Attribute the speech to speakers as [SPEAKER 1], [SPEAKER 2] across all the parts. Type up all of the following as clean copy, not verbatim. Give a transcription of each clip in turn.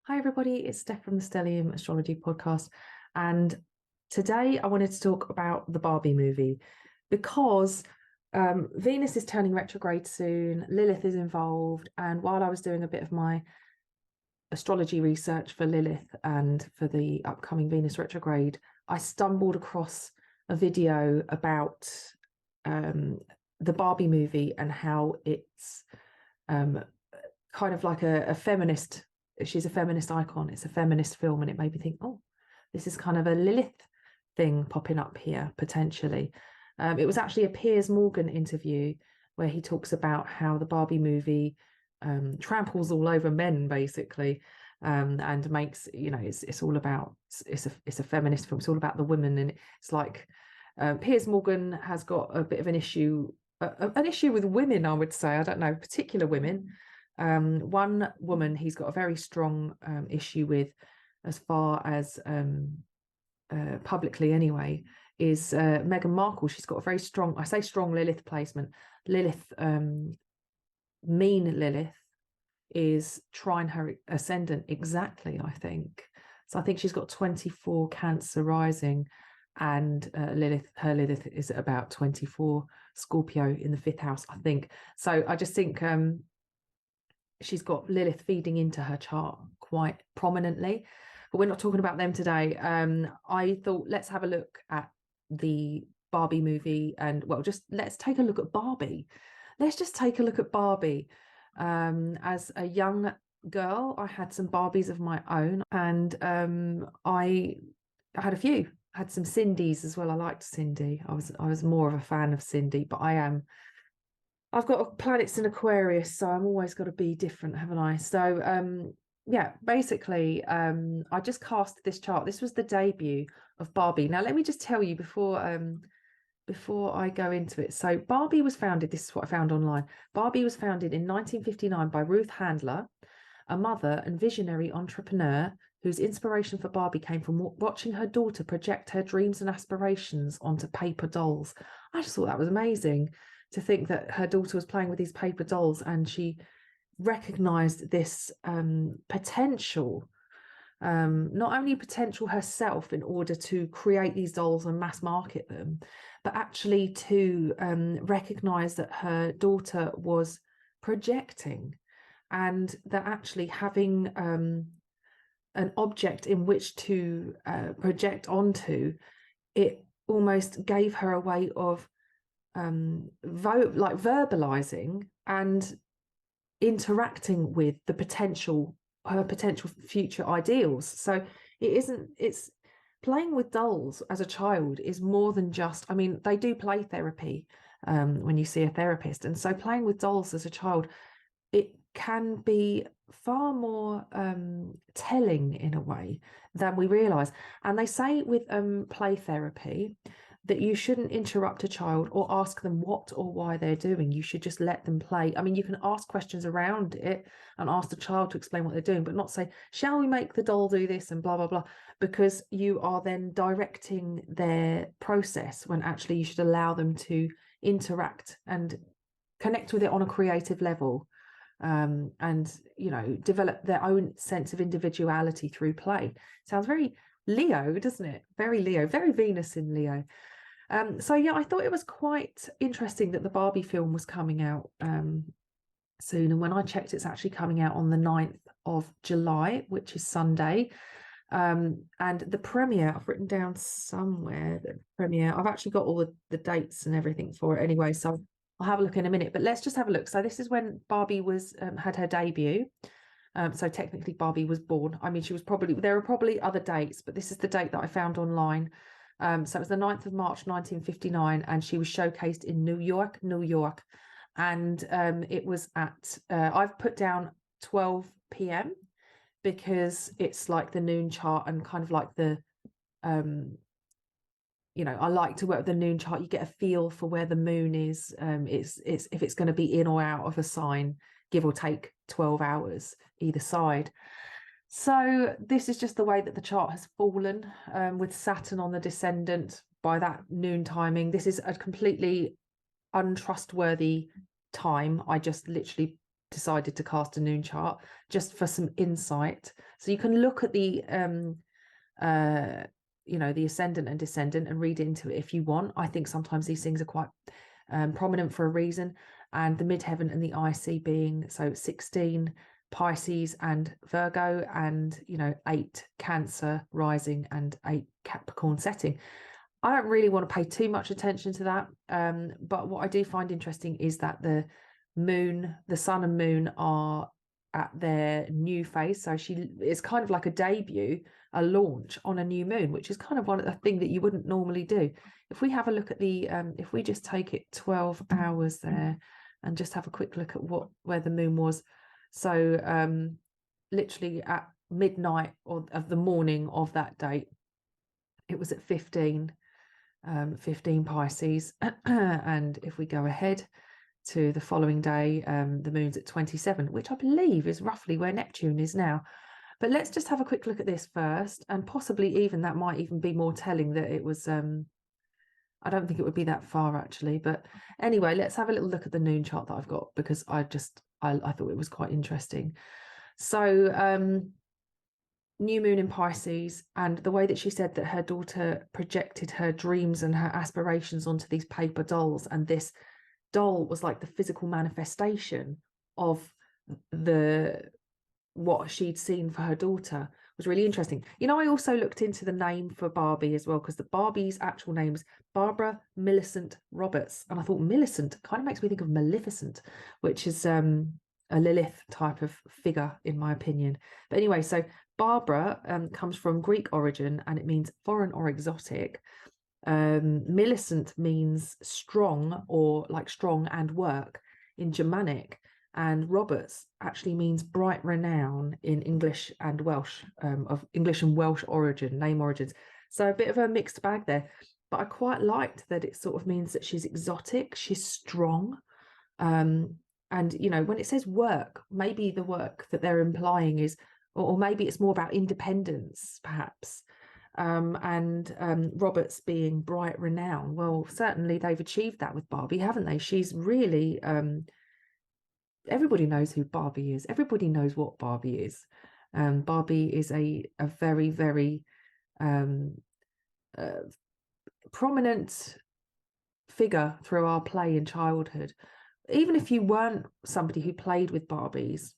[SPEAKER 1] Hi everybody, it's Steph from the Stellium Astrology podcast, and today I wanted to talk about the Barbie movie because Venus is turning retrograde soon, Lilith is involved, and while I was doing a bit of my astrology research for Lilith and for the upcoming Venus retrograde, I stumbled across a video about the Barbie movie and how it's kind of like a feminist. She's a feminist icon. It's a feminist film, and it made me think, oh, this is kind of a Lilith thing popping up here potentially. It was actually a Piers Morgan interview where he talks about how the Barbie movie tramples all over men basically, and makes, you know, it's all about, it's a feminist film. It's all about the women, and it's like Piers Morgan has got a bit of an issue with women, I would say. I don't know, particular women. One woman he's got a very strong issue with, as far as publicly anyway, is Meghan Markle. She's got a very strong, I say strong, Lilith placement. Lilith, mean Lilith, is trine her ascendant exactly, I think. So I think she's got 24 Cancer rising, and her Lilith is at about 24 Scorpio in the 5th house, I think. So I just think she's got Lilith feeding into her chart quite prominently, but we're not talking about them today. I thought, let's have a look at the Barbie movie, and well, just let's take a look at Barbie. Let's just take a look at Barbie. As a young girl, I had some Barbies of my own, and I had a few. I had some Cindy's as well. I liked Cindy. I was more of a fan of Cindy, but I've got planets in Aquarius, so I'm always got to be different, haven't I? So yeah, basically, I just cast this chart. This was the debut of Barbie. Now, let me just tell you before I go into it. So Barbie was founded, this is what I found online. Barbie was founded in 1959 by Ruth Handler, a mother and visionary entrepreneur whose inspiration for Barbie came from watching her daughter project her dreams and aspirations onto paper dolls. I just thought that was amazing, to think that her daughter was playing with these paper dolls, and she recognized this potential, not only potential herself in order to create these dolls and mass market them, but actually to recognize that her daughter was projecting, and that actually having an object in which to project onto, it almost gave her a way of verbalizing and interacting with her potential future ideals. So it's playing with dolls as a child is more than just, I mean, they do play therapy when you see a therapist, and so playing with dolls as a child, it can be far more telling in a way than we realize. And they say with play therapy that you shouldn't interrupt a child or ask them what or why they're doing. You should just let them play. I mean, you can ask questions around it and ask the child to explain what they're doing, but not say, shall we make the doll do this and blah, blah, blah, because you are then directing their process, when actually you should allow them to interact and connect with it on a creative level, and, you know, develop their own sense of individuality through play. Sounds very Leo, doesn't it? Very Leo, very Venus in Leo. So yeah, I thought it was quite interesting that the Barbie film was coming out soon. And when I checked, it's actually coming out on the 9th of July, which is Sunday. And the premiere, I've written down somewhere, the premiere, I've actually got all the dates and everything for it anyway, so I'll have a look in a minute. But let's just have a look. So this is when Barbie was had her debut. So technically Barbie was born. I mean, she was probably, there are probably other dates, but this is the date that I found online. So it was the 9th of March 1959, and she was showcased in New York. And it was at, I've put down 12 p.m. because it's like the noon chart, and kind of like the, you know, I like to work with the noon chart. You get a feel for where the moon is. It's if it's going to be in or out of a sign, give or take 12 hours either side. So this is just the way that the chart has fallen, with Saturn on the descendant by that noon timing. This is a completely untrustworthy time. I just literally decided to cast a noon chart just for some insight. So you can look at the you know, the ascendant and descendant and read into it if you want. I think sometimes these things are quite prominent for a reason. And the midheaven and the IC being, so 16 Pisces and Virgo, and, you know, 8 Cancer rising and 8 Capricorn setting. I don't really want to pay too much attention to that. But what I do find interesting is that the moon, the sun and moon are at their new phase. So it's kind of like a debut, a launch on a new moon, which is kind of one of the thing that you wouldn't normally do. If we have a look at the, if we just take it 12 hours there and just have a quick look at where the moon was. So literally at midnight of the morning of that date, it was at 15 Pisces. And if we go ahead to the following day, the moon's at 27, which I believe is roughly where Neptune is now. But let's just have a quick look at this first, and possibly even that might even be more telling that it was I don't think it would be that far actually. But anyway, let's have a little look at the noon chart that I've got, because I thought it was quite interesting. So new moon in Pisces, and the way that she said that her daughter projected her dreams and her aspirations onto these paper dolls, and this doll was like the physical manifestation of what she'd seen for her daughter, was really interesting. You know, I also looked into the name for Barbie as well, because the Barbie's actual name's Barbara Millicent Roberts, and I thought Millicent kind of makes me think of Maleficent, which is a Lilith type of figure in my opinion. But anyway, so Barbara comes from Greek origin, and it means foreign or exotic. Millicent means strong, or like strong and work in Germanic, and Roberts actually means bright renown in English and Welsh, of English and Welsh name origins. So a bit of a mixed bag there, but I quite liked that it sort of means that she's exotic, she's strong. And you know, when it says work, maybe the work that they're implying is, or maybe it's more about independence perhaps. And Roberts being bright renown, well, certainly they've achieved that with Barbie, haven't they? She's really everybody knows who Barbie is. Everybody knows what Barbie is. Barbie is a very, very prominent figure through our play in childhood. Even if you weren't somebody who played with Barbies,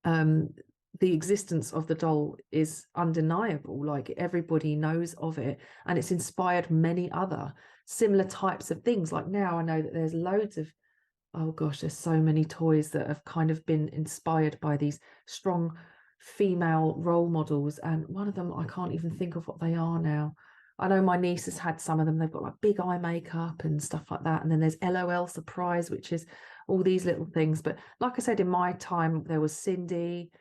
[SPEAKER 1] the existence of the doll is undeniable. Like, everybody knows of it, and it's inspired many other similar types of things. Like, now I know that there's loads of, oh gosh, there's so many toys that have kind of been inspired by these strong female role models, and one of them, I can't even think of what they are now. I know my niece has had some of them. They've got like big eye makeup and stuff like that, and then there's LOL Surprise, which is all these little things. But like I said, in my time there was Cindy,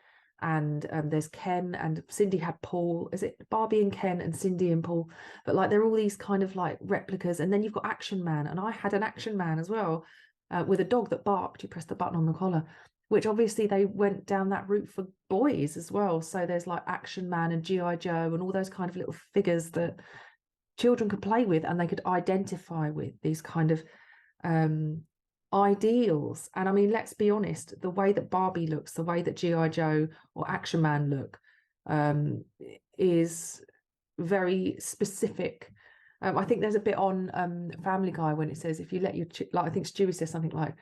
[SPEAKER 1] and there's Ken, and Cindy had Paul. Is it Barbie and Ken and Cindy and Paul? But like, they're all these kind of like replicas. And then you've got Action Man, and I had an Action Man as well, with a dog that barked. You press the button on the collar, which obviously they went down that route for boys as well. So there's like Action Man and G.I. Joe and all those kind of little figures that children could play with, and they could identify with these kind of ideals. And I mean, let's be honest, the way that Barbie looks, the way that G.I. Joe or Action Man look, is very specific. I think there's a bit on Family Guy when it says, if you let your like, I think Stewie says something like,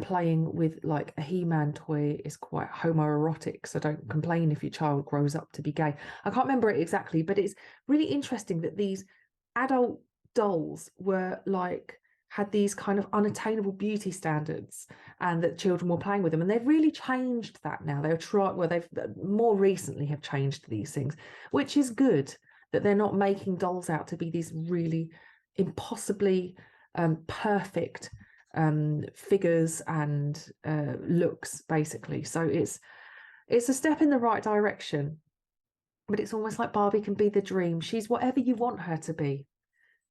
[SPEAKER 1] playing with like a He-Man toy is quite homoerotic, so don't complain if your child grows up to be gay. I can't remember it exactly, but it's really interesting that these adult dolls were like, had these kind of unattainable beauty standards, and that children were playing with them. And they've really changed that now. They've more recently have changed these things, which is good, that they're not making dolls out to be these really impossibly perfect figures and looks, basically. So it's a step in the right direction, but it's almost like Barbie can be the dream. She's whatever you want her to be.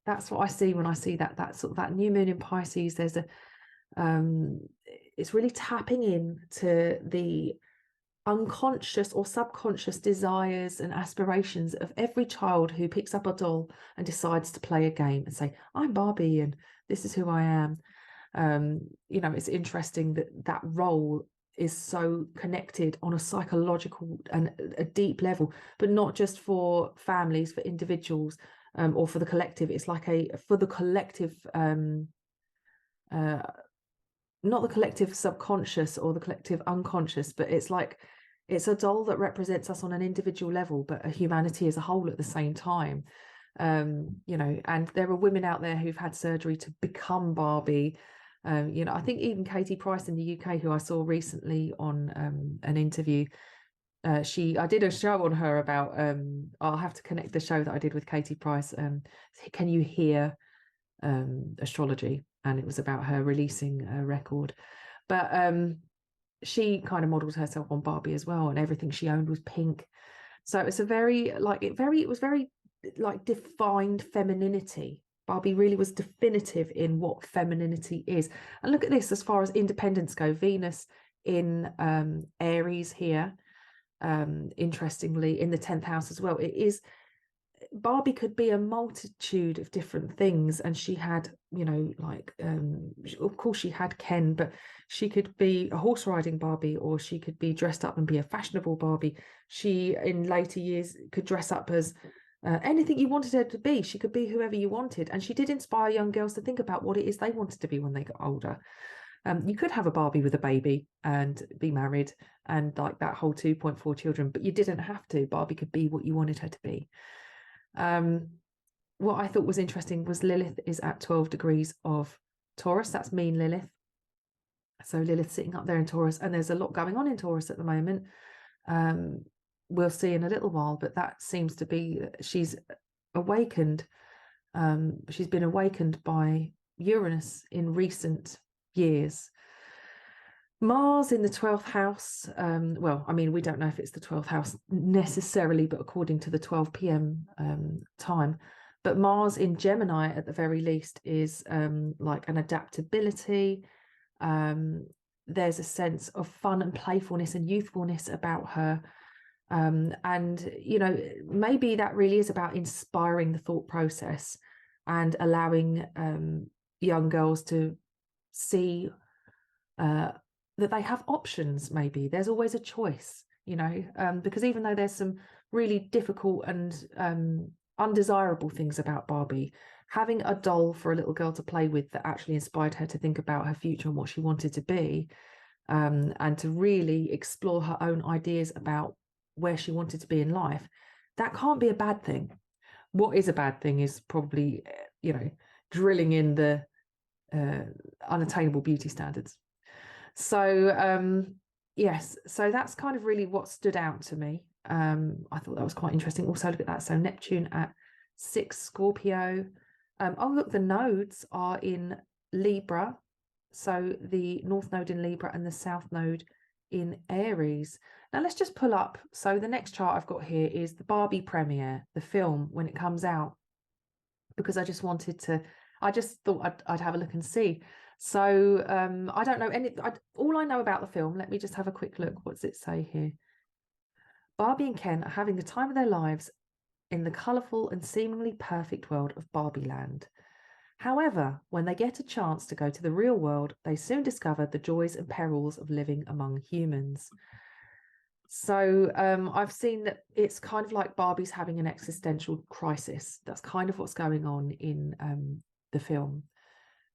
[SPEAKER 1] That's what I see when I see that sort of that new moon in Pisces. There's a it's really tapping in to the unconscious or subconscious desires and aspirations of every child who picks up a doll and decides to play a game and say, I'm Barbie and this is who I am. You know, it's interesting that that role is so connected on a psychological and a deep level, but not just for families, for individuals, or for the collective. It's like for the collective, not the collective subconscious or the collective unconscious, but it's like it's a doll that represents us on an individual level, but a humanity as a whole at the same time. You know, and there are women out there who've had surgery to become Barbie. You know, I think even Katie Price in the UK, who I saw recently on an interview, I did a show on her about, I'll have to connect the show that I did with Katie Price, Can You Hear Astrology? And it was about her releasing a record. But she kind of modeled herself on Barbie as well, and everything she owned was pink. So it's a very it was very like defined femininity. Barbie really was definitive in what femininity is. And look at this, as far as independence go, Venus in Aries here, interestingly in the 10th house as well. It is, Barbie could be a multitude of different things, and she had, you know, like of course she had Ken, but she could be a horse riding Barbie, or she could be dressed up and be a fashionable Barbie. She in later years could dress up as anything you wanted her to be. She could be whoever you wanted, and she did inspire young girls to think about what it is they wanted to be when they got older. You could have a Barbie with a baby and be married and like that whole 2.4 children, but you didn't have to. Barbie could be what you wanted her to be. What I thought was interesting was Lilith is at 12 degrees of Taurus. That's mean Lilith. So Lilith sitting up there in Taurus, and there's a lot going on in Taurus at the moment. We'll see in a little while, but that seems to be, she's awakened. She's been awakened by Uranus in recent years. Mars in the 12th house, well, I mean, we don't know if it's the 12th house necessarily, but according to the 12 p.m. Time. But Mars in Gemini, at the very least, is like an adaptability. There's a sense of fun and playfulness and youthfulness about her. And, you know, maybe that really is about inspiring the thought process and allowing young girls to see that they have options. Maybe there's always a choice, you know, because even though there's some really difficult and undesirable things about Barbie, having a doll for a little girl to play with that actually inspired her to think about her future and what she wanted to be, and to really explore her own ideas about where she wanted to be in life, that can't be a bad thing. What is a bad thing is probably, you know, drilling in the unattainable beauty standards. So yes, so that's kind of really what stood out to me. I thought that was quite interesting. Also, look at that. So Neptune at 6 Scorpio. Oh, look, the nodes are in Libra. So the North Node in Libra and the South Node in Aries. Now let's just pull up. So the next chart I've got here is the Barbie Premiere, the film, when it comes out, because I just wanted to, I just thought I'd have a look and see. So I don't know all I know about the film. Let me just have a quick look. What does it say here? Barbie and Ken are having the time of their lives in the colourful and seemingly perfect world of Barbie Land. However, when they get a chance to go to the real world, they soon discover the joys and perils of living among humans. So I've seen that it's kind of like Barbie's having an existential crisis. That's kind of what's going on in the film.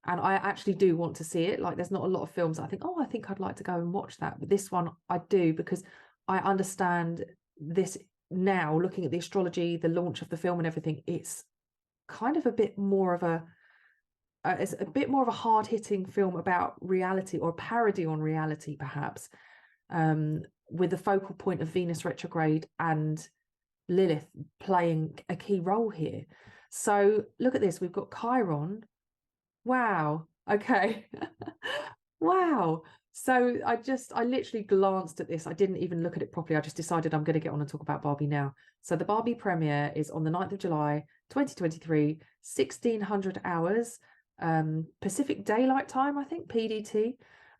[SPEAKER 1] And I actually do want to see it. Like, there's not a lot of films I think, oh, I think I'd like to go and watch that. But this one I do, because I understand this now, looking at the astrology, the launch of the film and everything. It's kind of a bit more of it's a bit more of a hard-hitting film about reality, or a parody on reality, perhaps, with the focal point of Venus retrograde and Lilith playing a key role here. So look at this. We've got Chiron. Wow. Okay. Wow. So I literally glanced at this. I didn't even look at it properly. I just decided I'm going to get on and talk about Barbie now. So the Barbie premiere is on the 9th of July, 2023, 1600 hours, Pacific Daylight Time, I think, PDT,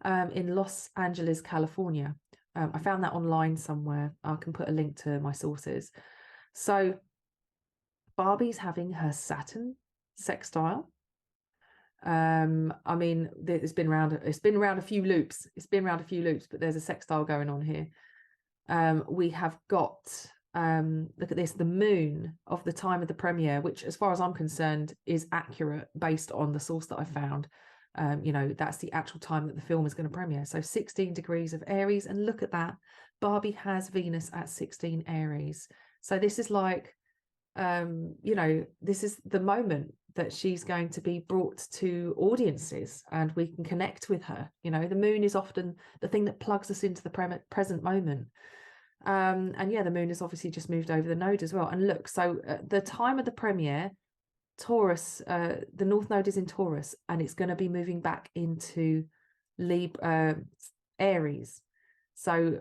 [SPEAKER 1] in Los Angeles, California. I found that online somewhere. I can put a link to my sources. So Barbie's having her Saturn sextile. I mean, it's been around a few loops. But there's a sextile going on here. We have got, look at this, the moon of the time of the premiere, which as far as I'm concerned is accurate based on the source that I found. You know, that's the actual time that the film is going to premiere. So 16 degrees of Aries, and look at that, Barbie has Venus at 16 Aries. So this is like, you know, this is the moment that she's going to be brought to audiences and we can connect with her. You know, the moon is often the thing that plugs us into the present moment. And yeah, the moon has obviously just moved over the node as well. And look, so the time of the premiere, Taurus, the North Node is in Taurus, and it's going to be moving back into Aries. So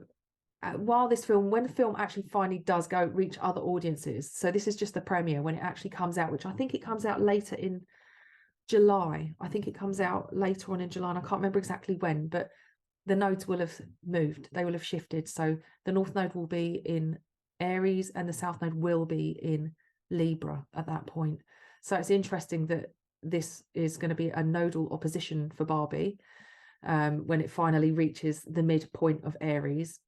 [SPEAKER 1] while this film, when the film actually finally does go reach other audiences, so this is just the premiere, when it actually comes out, which I think it comes out later in July. I think it comes out later on in July, and I can't remember exactly when, but the nodes will have moved, they will have shifted. So the North Node will be in Aries and the South Node will be in Libra at that point. So it's interesting that this is going to be a nodal opposition for Barbie when it finally reaches the midpoint of Aries.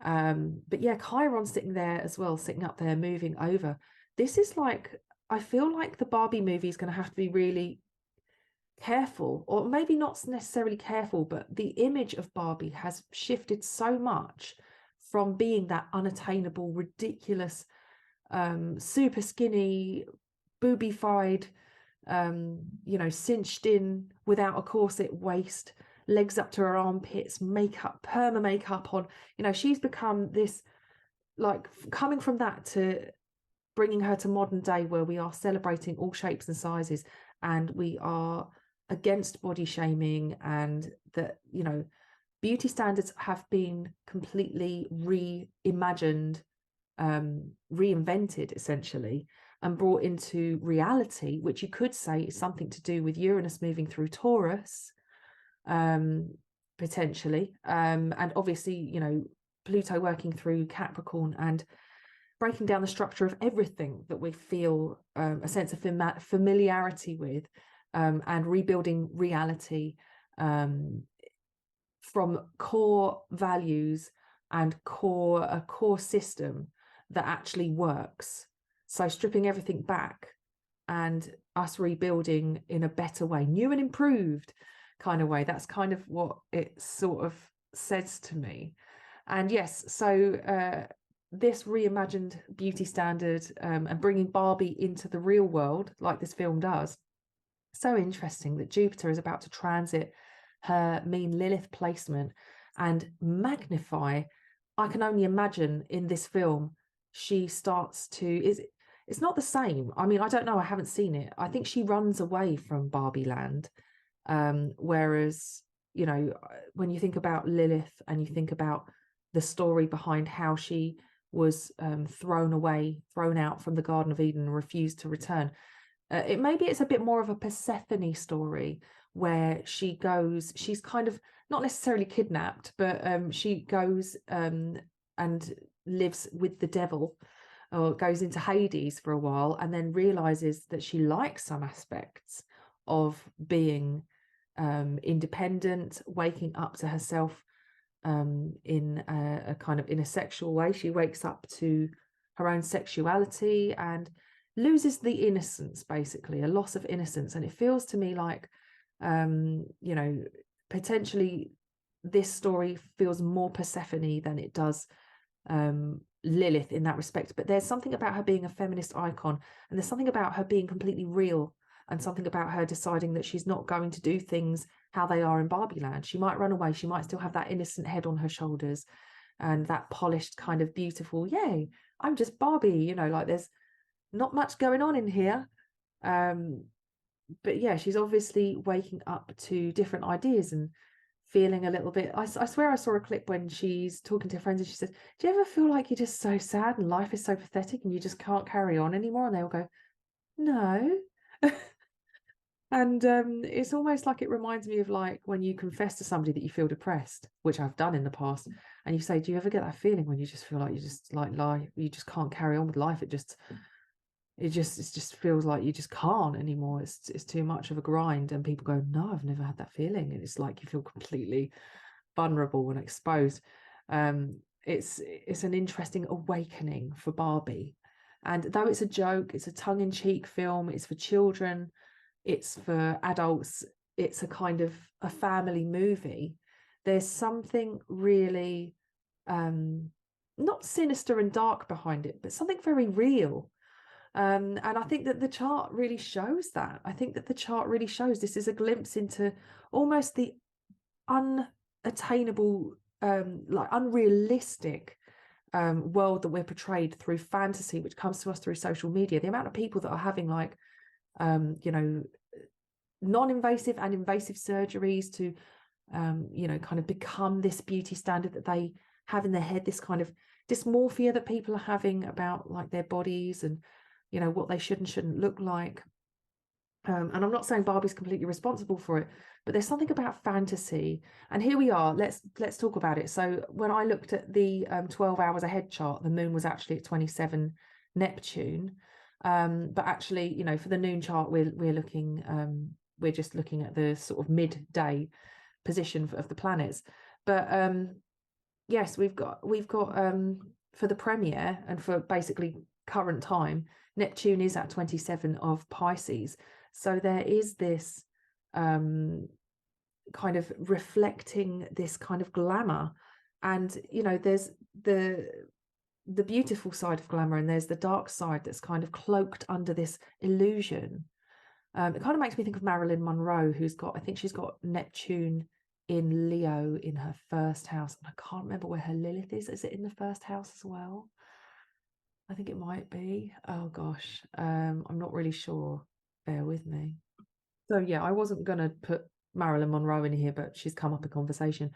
[SPEAKER 1] But yeah, Chiron sitting there as well, sitting up there, moving over. This is like, I feel like the Barbie movie is going to have to be really careful, or maybe not necessarily careful, but the image of Barbie has shifted so much from being that unattainable, ridiculous, super skinny, boobified, you know, cinched in without a corset waist, legs up to her armpits, makeup, perma makeup on. You know, she's become this, like, coming from that to bringing her to modern day where we are celebrating all shapes and sizes, and we are against body shaming, and that, you know, beauty standards have been completely reimagined, reinvented essentially, and brought into reality, which you could say is something to do with Uranus moving through Taurus, potentially, and obviously, you know, Pluto working through Capricorn and breaking down the structure of everything that we feel a sense of familiarity with, and rebuilding reality from core values and a core system that actually works. So stripping everything back and us rebuilding in a better way, new and improved kind of way. That's kind of what it sort of says to me. And yes, so this reimagined beauty standard, and bringing Barbie into the real world like this film does. So interesting that Jupiter is about to transit her mean Lilith placement and magnify. I can only imagine in this film she starts to, it's not the same. I mean, I don't know, I haven't seen it. I think she runs away from Barbie land, whereas, you know, when you think about Lilith and you think about the story behind how she was thrown out from the Garden of Eden and refused to return, maybe it's a bit more of a Persephone story, where she goes, she's kind of not necessarily kidnapped, but she goes and lives with the devil, or goes into Hades for a while, and then realizes that she likes some aspects of being independent, waking up to herself in a kind of in a sexual way. She wakes up to her own sexuality and loses the innocence, basically a loss of innocence. And it feels to me like, you know, potentially this story feels more Persephone than it does Lilith in that respect. But there's something about her being a feminist icon, and there's something about her being completely real, and something about her deciding that she's not going to do things how they are in Barbie land. She might run away, she might still have that innocent head on her shoulders and that polished kind of beautiful, yay, I'm just Barbie, you know, like there's not much going on in here. But yeah, she's obviously waking up to different ideas and feeling a little bit, I swear I saw a clip when she's talking to her friends and she says, do you ever feel like you're just so sad and life is so pathetic and you just can't carry on anymore? And they'll go, no. And it's almost like it reminds me of like when you confess to somebody that you feel depressed, which I've done in the past, and you say, do you ever get that feeling when you just feel like you just like life, you just can't carry on with life, it just it just feels like you just can't anymore. It's too much of a grind. And people go, no, I've never had that feeling. And it's like you feel completely vulnerable and exposed. It's an interesting awakening for Barbie. And though it's a joke, it's a tongue-in-cheek film, it's for children, it's for adults, it's a kind of a family movie. There's something really not sinister and dark behind it, but something very real. And I think that the chart really shows that. I think that the chart really shows this is a glimpse into almost the unattainable, like unrealistic world that we're portrayed through fantasy, which comes to us through social media. The amount of people that are having like, you know, non-invasive and invasive surgeries to, you know, kind of become this beauty standard that they have in their head, this kind of dysmorphia that people are having about like their bodies and, you know, what they should and shouldn't look like. And I'm not saying Barbie's completely responsible for it, but there's something about fantasy. And here we are. Let's talk about it. So when I looked at the 12 hours ahead chart, the moon was actually at 27 Neptune. But actually, you know, for the noon chart, we're looking, we're just looking at the sort of midday position of the planets. But yes, we've got for the premiere and for basically current time, Neptune is at 27 of Pisces. So there is this kind of reflecting this kind of glamour. And, you know, there's the beautiful side of glamour and there's the dark side that's kind of cloaked under this illusion. It kind of makes me think of Marilyn Monroe, who's got, I think she's got Neptune in Leo in her first house. And I can't remember where her Lilith is. Is it in the first house as well? I think it might be. Oh gosh, I'm not really sure. Bear with me. So yeah, I wasn't going to put Marilyn Monroe in here, but she's come up in conversation.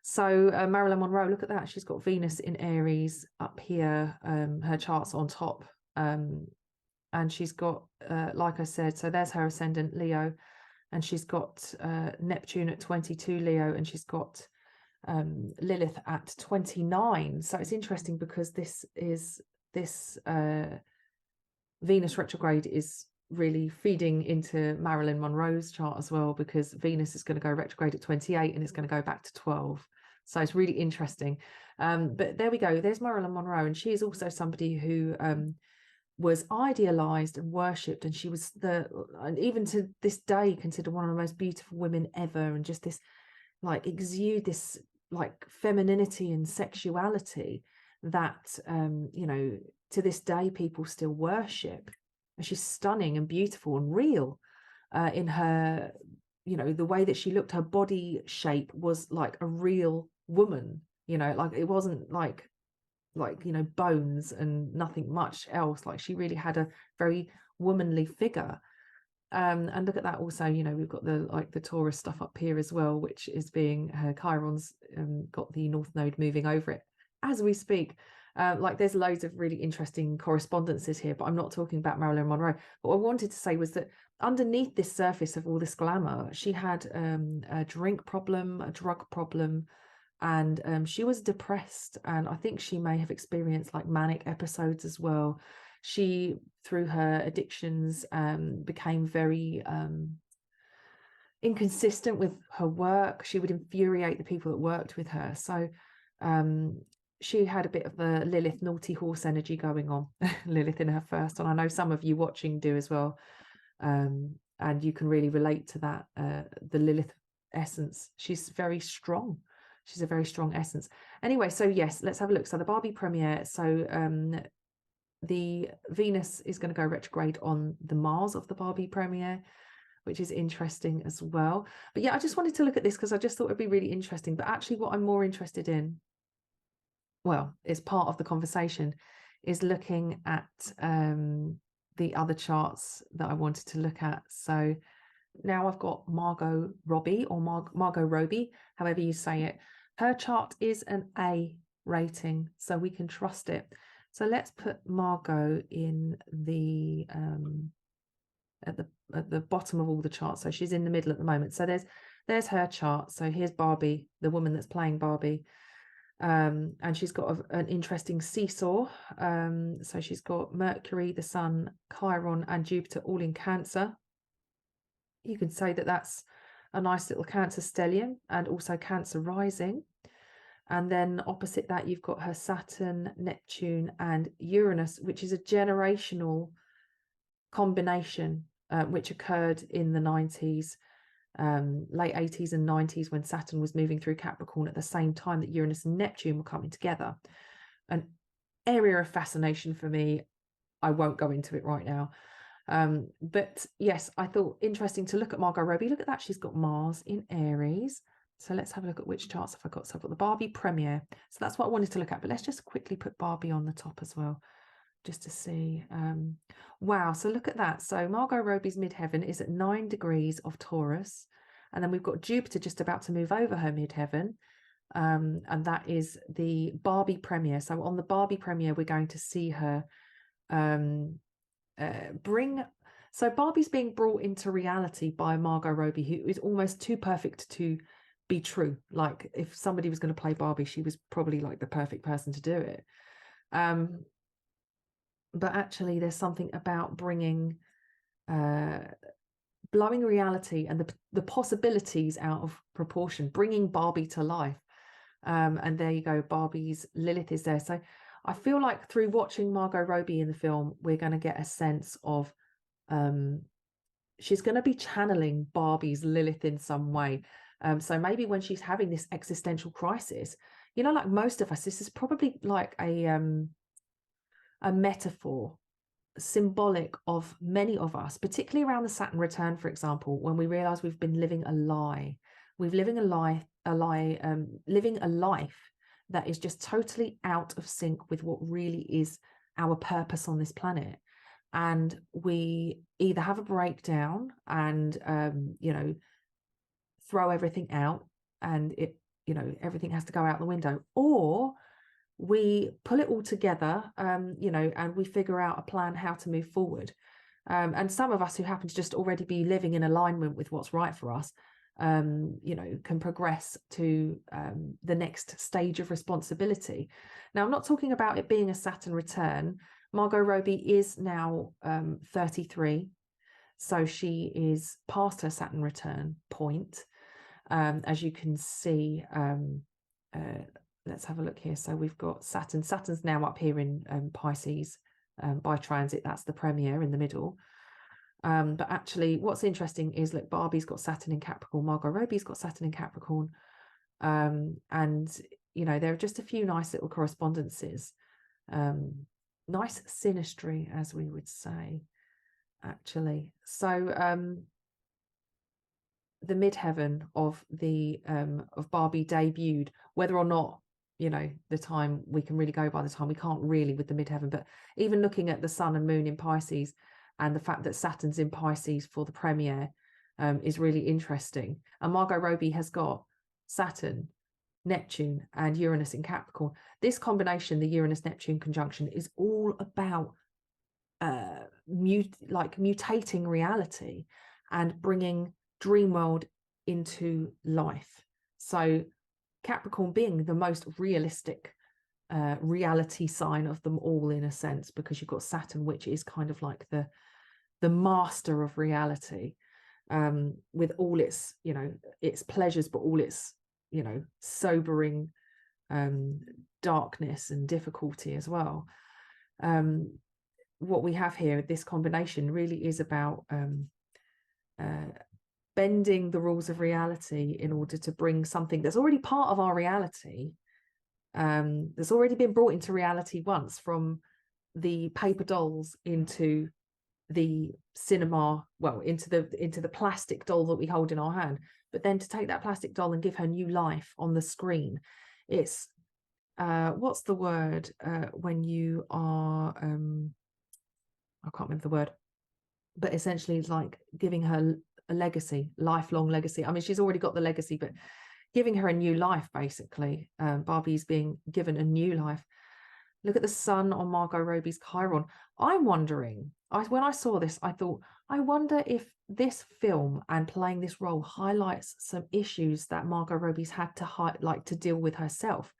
[SPEAKER 1] So Marilyn Monroe, look at that. She's got Venus in Aries up here. Her chart's on top. And she's got, like I said, so there's her ascendant Leo. And she's got Neptune at 22 Leo. And she's got Lilith at 29. So it's interesting because this Venus retrograde is really feeding into Marilyn Monroe's chart as well, because Venus is going to go retrograde at 28 and it's going to go back to 12. So it's really interesting. But there we go. There's Marilyn Monroe, and she is also somebody who was idealized and worshipped, and she was and even to this day considered one of the most beautiful women ever, and just this like exude this like femininity and sexuality that you know, to this day people still worship. And she's stunning and beautiful and real in her, you know, the way that she looked. Her body shape was like a real woman, you know, like it wasn't like you know, bones and nothing much else. Like she really had a very womanly figure. And look at that also, you know, we've got the like the Taurus stuff up here as well, which is being her Chiron's got the North Node moving over it as we speak. Like there's loads of really interesting correspondences here, but I'm not talking about Marilyn Monroe. What I wanted to say was that underneath this surface of all this glamour, she had a drink problem, a drug problem, and she was depressed, and I think she may have experienced like manic episodes as well. She, through her addictions, became very inconsistent with her work. She would infuriate the people that worked with her. So she had a bit of the Lilith naughty horse energy going on, Lilith in her first, and I know some of you watching do as well. And you can really relate to that, the Lilith essence. She's very strong. She's a very strong essence. Anyway, so yes, let's have a look. So the Barbie Premiere. So the Venus is going to go retrograde on the Mars of the Barbie Premiere, which is interesting as well. But yeah, I just wanted to look at this because I just thought it'd be really interesting. But actually what I'm more interested in, well, is part of the conversation, is looking at the other charts that I wanted to look at. So now I've got Margot Robbie, or Margot Robbie, however you say it. Her chart is an A rating, so we can trust it. So let's put Margot in the at the bottom of all the charts. So she's in the middle at the moment. So there's her chart. So here's Barbie, the woman that's playing Barbie. And she's got an interesting seesaw. So she's got Mercury, the Sun, Chiron, and Jupiter all in Cancer. You can say that that's a nice little Cancer stellium, and also Cancer rising. And then opposite that, you've got her Saturn, Neptune, and Uranus, which is a generational combination, which occurred in the 90s, late 80s and 90s, when Saturn was moving through Capricorn at the same time that Uranus and Neptune were coming together. An area of fascination for me. I won't go into it right now. But yes, I thought interesting to look at Margot Robbie. Look at that. She's got Mars in Aries. So let's have a look at which charts have I got. So I've got the Barbie Premiere. So that's what I wanted to look at. But let's just quickly put Barbie on the top as well, just to see. Wow, so look at that. So Margot Robbie's midheaven is at 9 degrees of Taurus. And then we've got Jupiter just about to move over her midheaven. And that is the Barbie Premiere. So on the Barbie Premiere, we're going to see her so Barbie's being brought into reality by Margot Robbie, who is almost too perfect to be true. Like, if somebody was going to play Barbie, she was probably like the perfect person to do it. But actually there's something about bringing blowing reality and the possibilities out of proportion, bringing Barbie to life. And there you go, Barbie's Lilith is there. So I feel like through watching Margot Robbie in the film, we're going to get a sense of she's going to be channeling Barbie's Lilith in some way. So maybe when she's having this existential crisis, you know, like most of us, this is probably like a metaphor, symbolic of many of us, particularly around the Saturn return, for example, when we realize we've been living a lie. Living a life that is just totally out of sync with what really is our purpose on this planet. And we either have a breakdown and, you know, throw everything out, and it, you know, everything has to go out the window, or we pull it all together, you know, and we figure out a plan how to move forward. And some of us who happen to just already be living in alignment with what's right for us, you know, can progress to the next stage of responsibility. Now, I'm not talking about it being a Saturn return. Margot Robbie is now 33, so she is past her Saturn return point. As you can see, let's have a look here. So we've got Saturn. Saturn's now up here in Pisces by transit. That's the Premiere in the middle. But actually, what's interesting is, look, Barbie's got Saturn in Capricorn, Margot Robbie's got Saturn in Capricorn. And, you know, there are just a few nice little correspondences. Nice synastry, as we would say, actually. So the midheaven of the of Barbie Debuted, whether or not, you know, the time we can really go by the time, we can't really with the midheaven, but even looking at the Sun and Moon in Pisces, and the fact that Saturn's in Pisces for the Premiere is really interesting. And Margot Robbie has got Saturn, Neptune, and Uranus in Capricorn. This combination, the Uranus-Neptune conjunction, is all about mutating reality and bringing dream world into life. So Capricorn being the most realistic reality sign of them all, in a sense, because you've got Saturn, which is kind of like the master of reality, with all its, you know, its pleasures, but all its, you know, sobering darkness and difficulty as well. What we have here, this combination, really is about bending the rules of reality in order to bring something that's already part of our reality, that's already been brought into reality once, from the paper dolls into the cinema, well, into the plastic doll that we hold in our hand, but then to take that plastic doll and give her new life on the screen. It's what's the word when you are I can't remember the word, but essentially it's like giving her a legacy, lifelong legacy. I mean, she's already got the legacy, but giving her a new life, basically. Barbie's being given a new life. Look at the Sun on Margot Robbie's Chiron. I'm wondering, when I saw this, I thought, I wonder if this film and playing this role highlights some issues that Margot Robbie's had to deal with herself.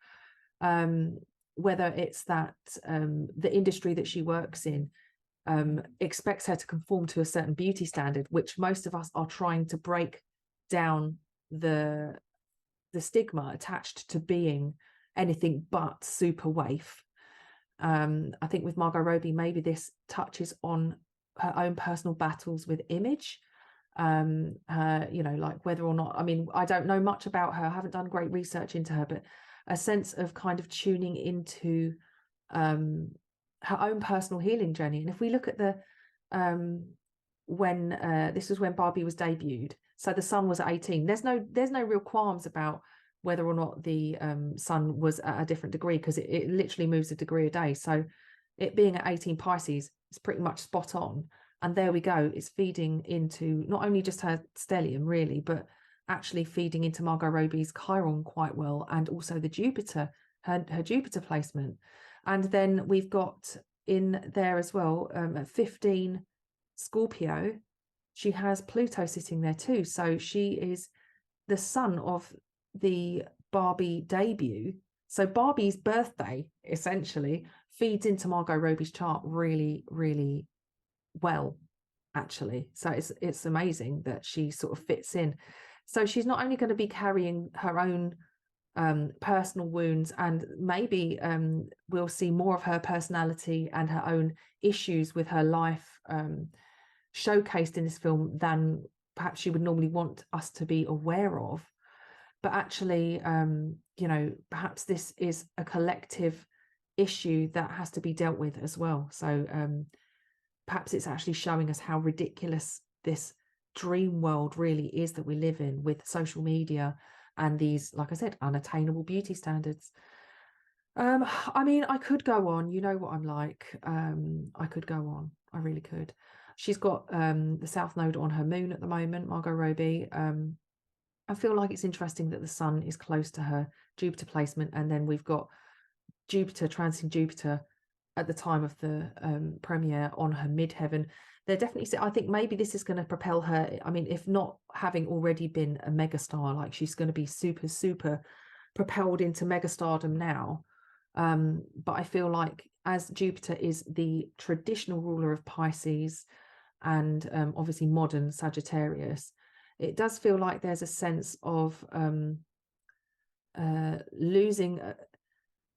[SPEAKER 1] whether it's that the industry that she works in expects her to conform to a certain beauty standard, which most of us are trying to break down the stigma attached to being anything but super waif. I think with Margot Robbie, maybe this touches on her own personal battles with image. You know, like whether or not, I mean, I don't know much about her, I haven't done great research into her, but a sense of kind of tuning into her own personal healing journey. And if we look at the when this was when Barbie was debuted, so the sun was at 18, there's no real qualms about whether or not the sun was at a different degree, because it literally moves a degree a day. So it being at 18 Pisces is pretty much spot on. And there we go, it's feeding into not only just her stellium really, but actually feeding into Margot Robbie's Chiron quite well, and also the Jupiter, her Jupiter placement. And then we've got in there as well, at 15 Scorpio, she has Pluto sitting there too. So she is the son of the Barbie debut. So Barbie's birthday essentially feeds into Margot Robbie's chart really, really well, actually. So it's amazing that she sort of fits in. So she's not only going to be carrying her own personal wounds, and maybe we'll see more of her personality and her own issues with her life showcased in this film than perhaps she would normally want us to be aware of. But actually, you know, perhaps this is a collective issue that has to be dealt with as well. So perhaps it's actually showing us how ridiculous this dream world really is that we live in, with social media and these, like I said, unattainable beauty standards. I mean, I could go on, you know what I'm like. I could go on, I really could. She's got the South Node on her moon at the moment, Margot Robbie. I feel like it's interesting that the sun is close to her Jupiter placement, and then we've got Jupiter transiting Jupiter at the time of the premiere on her midheaven. They're definitely, I think maybe this is going to propel her. I mean, if not having already been a megastar, like she's going to be super propelled into megastardom now. But I feel like as Jupiter is the traditional ruler of Pisces and obviously modern Sagittarius, it does feel like there's a sense of losing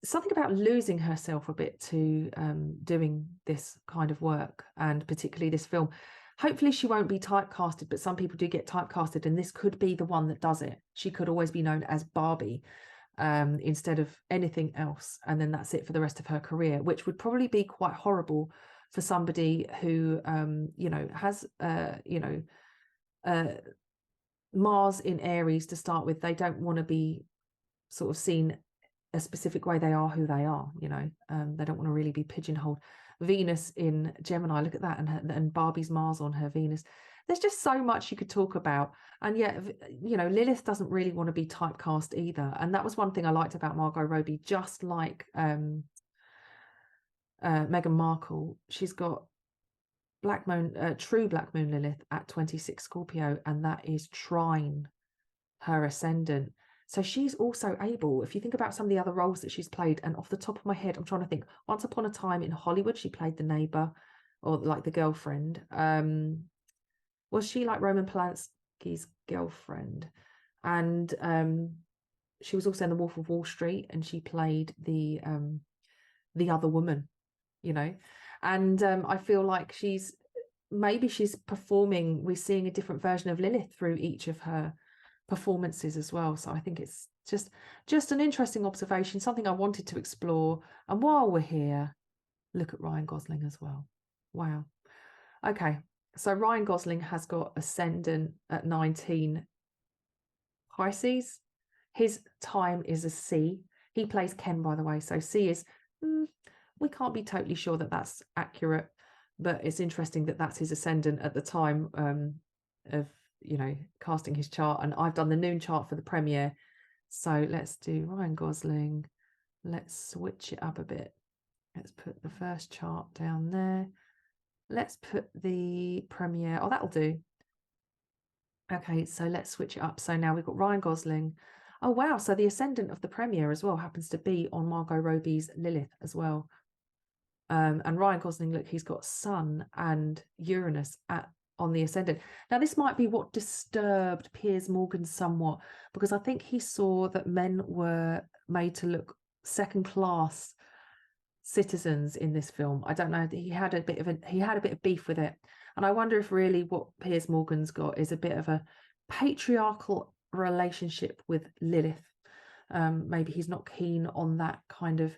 [SPEAKER 1] something about losing herself a bit to doing this kind of work, and particularly this film. Hopefully she won't be typecasted, but some people do get typecasted, and this could be the one that does it. She could always be known as Barbie instead of anything else, and then that's it for the rest of her career, which would probably be quite horrible for somebody who you know, has you know, Mars in Aries to start with. They don't want to be sort of seen a specific way. They are who they are, you know. They don't want to really be pigeonholed. Venus in Gemini, look at that, and Barbie's Mars on her Venus. There's just so much you could talk about. And yet, you know, Lilith doesn't really want to be typecast either. And that was one thing I liked about Margot Robbie. Just like Meghan Markle, she's got Black Moon, true Black Moon Lilith at 26 Scorpio, and that is trine her ascendant. So she's also able, if you think about some of the other roles that she's played, and off the top of my head, I'm trying to think, Once Upon a Time in Hollywood, she played the neighbor or like the girlfriend. Was she like Roman Polanski's girlfriend? And she was also in The Wolf of Wall Street, and she played the other woman, you know. And I feel like maybe she's performing, we're seeing a different version of Lilith through each of her performances as well. So I think it's just an interesting observation, something I wanted to explore. And while we're here, look at Ryan Gosling as well. Wow. Okay, so Ryan Gosling has got ascendant at 19 Pisces. His time is a C. He plays Ken, by the way. So C is we can't be totally sure that that's accurate, but it's interesting that that's his ascendant at the time of, you know, casting his chart. And I've done the noon chart for the premiere. So let's do Ryan Gosling. Let's switch it up a bit. Let's put the first chart down there. Let's put the premiere. Oh, that'll do. Okay, so let's switch it up. So now we've got Ryan Gosling. Oh, wow. So the ascendant of the Premier as well happens to be on Margot Robbie's Lilith as well. And Ryan Gosling, look, he's got Sun and Uranus on the ascendant. Now, this might be what disturbed Piers Morgan somewhat, because I think he saw that men were made to look second-class citizens in this film. I don't know. He had a bit of beef with it, and I wonder if really what Piers Morgan's got is a bit of a patriarchal relationship with Lilith. Maybe he's not keen on that kind of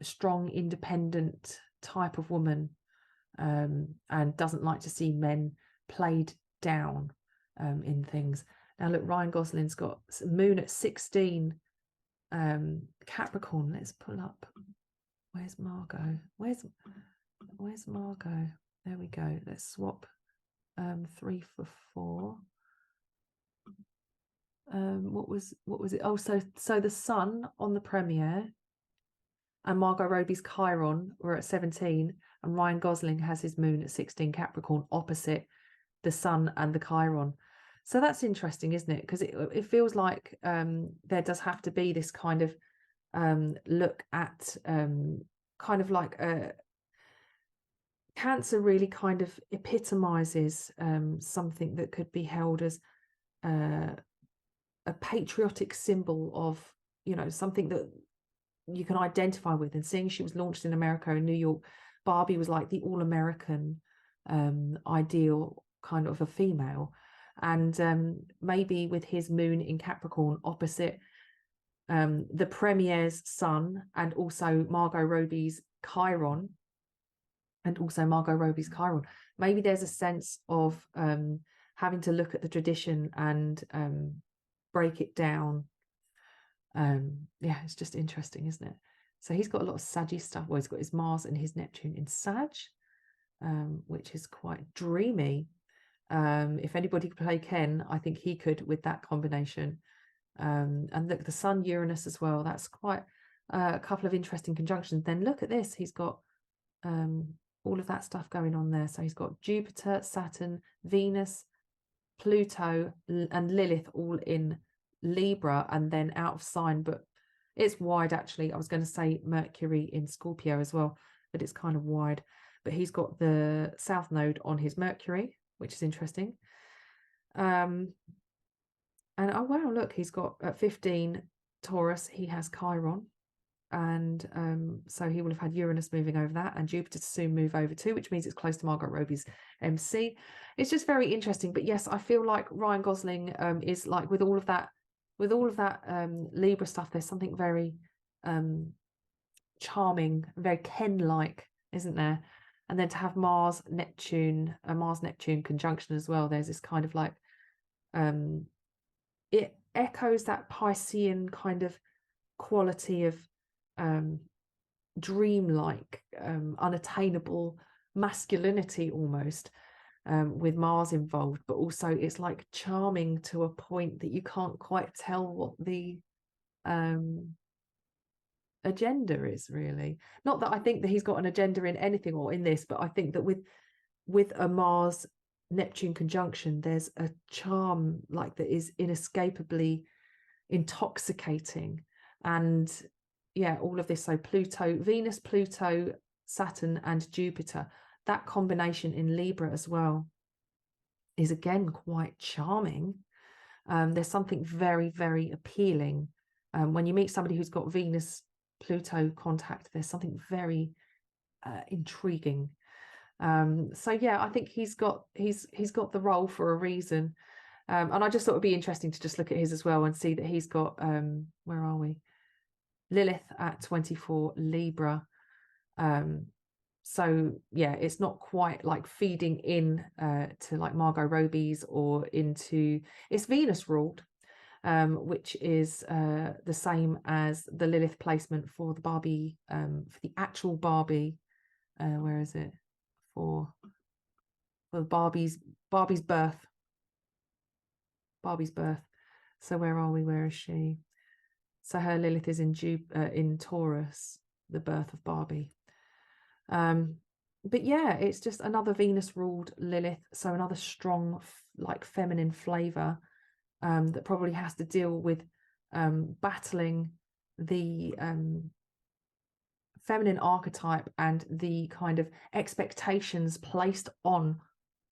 [SPEAKER 1] strong, independent type of woman, and doesn't like to see men played down in things. Now, look, Ryan Gosling's got moon at 16 Capricorn. Let's pull up. Where's Margot? Where's Margot? There we go. Let's swap 3 for 4. What was it? Oh, so the Sun on the Premiere and Margot Robbie's Chiron were at 17, and Ryan Gosling has his moon at 16 Capricorn opposite the Sun and the Chiron. So that's interesting, isn't it? Because it feels like there does have to be this kind of look at kind of like Cancer really kind of epitomizes something that could be held as a patriotic symbol of, you know, something that you can identify with. And seeing she was launched in America, in New York, Barbie was like the all-American ideal kind of a female. And maybe with his moon in Capricorn opposite the Premier's Sun, and also Margot Robbie's Chiron, maybe there's a sense of having to look at the tradition and break it down. Yeah, it's just interesting, isn't it? So he's got a lot of Saggy stuff. Well, he's got his Mars and his Neptune in Sag, which is quite dreamy. If anybody could play Ken, I think he could with that combination. And look, the Sun Uranus as well. That's quite a couple of interesting conjunctions. Then look at this. He's got all of that stuff going on there. So he's got Jupiter, Saturn, Venus, Pluto, and Lilith all in Libra, and then out of sign, but it's wide actually. I was going to say Mercury in Scorpio as well, but it's kind of wide. But he's got the South Node on his Mercury, which is interesting. And oh wow, look, he's got at 15 Taurus, he has Chiron, and so he will have had Uranus moving over that, and Jupiter to soon move over too, which means it's close to Margot Robbie's MC. It's just very interesting. But yes, I feel like Ryan Gosling is like with all of that Libra stuff, there's something very charming, very Ken-like, isn't there? And then to have Mars Neptune conjunction as well, there's this kind of like it echoes that Piscean kind of quality of dreamlike, unattainable masculinity almost, with Mars involved, but also it's like charming to a point that you can't quite tell what the agenda is really. Not that I think that he's got an agenda in anything or in this, but I think that with a Mars Neptune conjunction, there's a charm like that is inescapably intoxicating. And yeah, all of this. So Pluto, Venus, Pluto, Saturn, and Jupiter, that combination in Libra as well is again quite charming. There's something very, very appealing. When you meet somebody who's got Venus Pluto contact, there's something very intriguing. So yeah, I think he's got the role for a reason. And I just thought it'd be interesting to just look at his as well and see that he's got where are we? Lilith at 24 Libra. So yeah, it's not quite like feeding in to like Margot Robbie's or into, it's Venus ruled, which is the same as the Lilith placement for the Barbie, for the actual Barbie. Where is it? For Barbie's birth. Barbie's birth. So where are we? Where is she? So her Lilith is in Taurus, the birth of Barbie. But yeah, it's just another Venus ruled Lilith, so another strong like feminine flavor. that probably has to deal with battling the feminine archetype and the kind of expectations placed on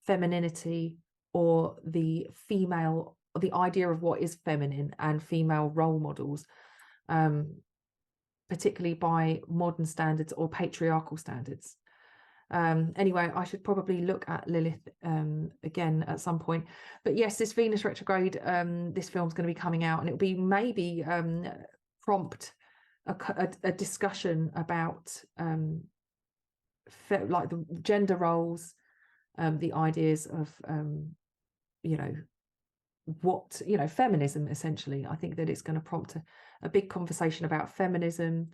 [SPEAKER 1] femininity, or the female, the idea of what is feminine, and female role models, particularly by modern standards or patriarchal standards. Anyway, I should probably look at Lilith again at some point. But yes, this Venus retrograde, this film's going to be coming out, and it'll be maybe prompt a discussion about like the gender roles, the ideas of you know, what, you know, feminism essentially. I think that it's going to prompt a big conversation about feminism.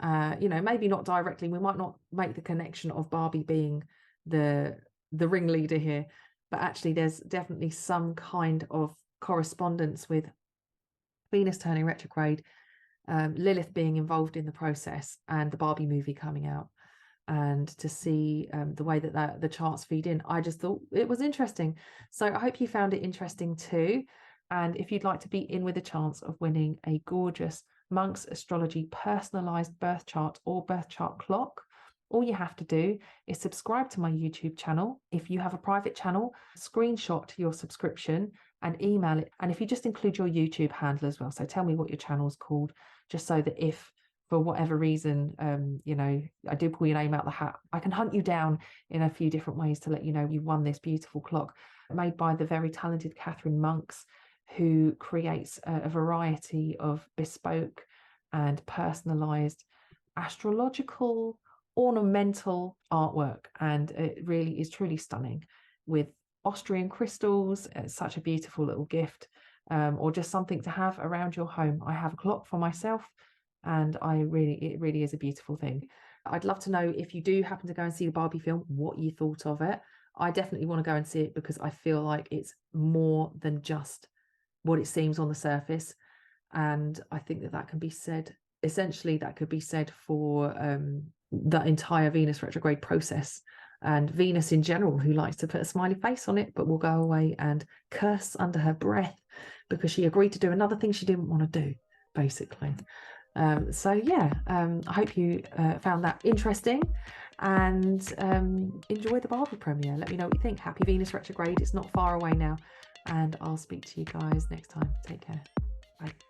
[SPEAKER 1] You know, maybe not directly, we might not make the connection of Barbie being the ringleader here, but actually there's definitely some kind of correspondence with Venus turning retrograde, Lilith being involved in the process, and the Barbie movie coming out, and to see the way that the charts feed in. I just thought it was interesting. So I hope you found it interesting too. And if you'd like to be in with a chance of winning a gorgeous Monk's Astrology personalized birth chart or birth chart clock, all you have to do is subscribe to my YouTube channel. If you have a private channel, screenshot your subscription and email it. And if you just include your YouTube handle as well, so tell me what your channel's called, just so that if for whatever reason, you know, I do pull your name out the hat, I can hunt you down in a few different ways to let you know you won this beautiful clock made by the very talented Catherine Monks, who creates a variety of bespoke and personalized astrological ornamental artwork. And it really is truly stunning, with Austrian crystals. It's such a beautiful little gift, or just something to have around your home. I have a clock for myself, and it really is a beautiful thing. I'd love to know, if you do happen to go and see the Barbie film, what you thought of it. I definitely want to go and see it, because I feel like it's more than just what it seems on the surface. And I think that can be said, essentially that could be said for the entire Venus retrograde process, and Venus in general, who likes to put a smiley face on it but will go away and curse under her breath because she agreed to do another thing she didn't want to do, basically. So yeah, I hope you found that interesting, and enjoy the Barbie premiere. Let me know what you think. Happy Venus retrograde. It's not far away now, and I'll speak to you guys next time. Take care. Bye.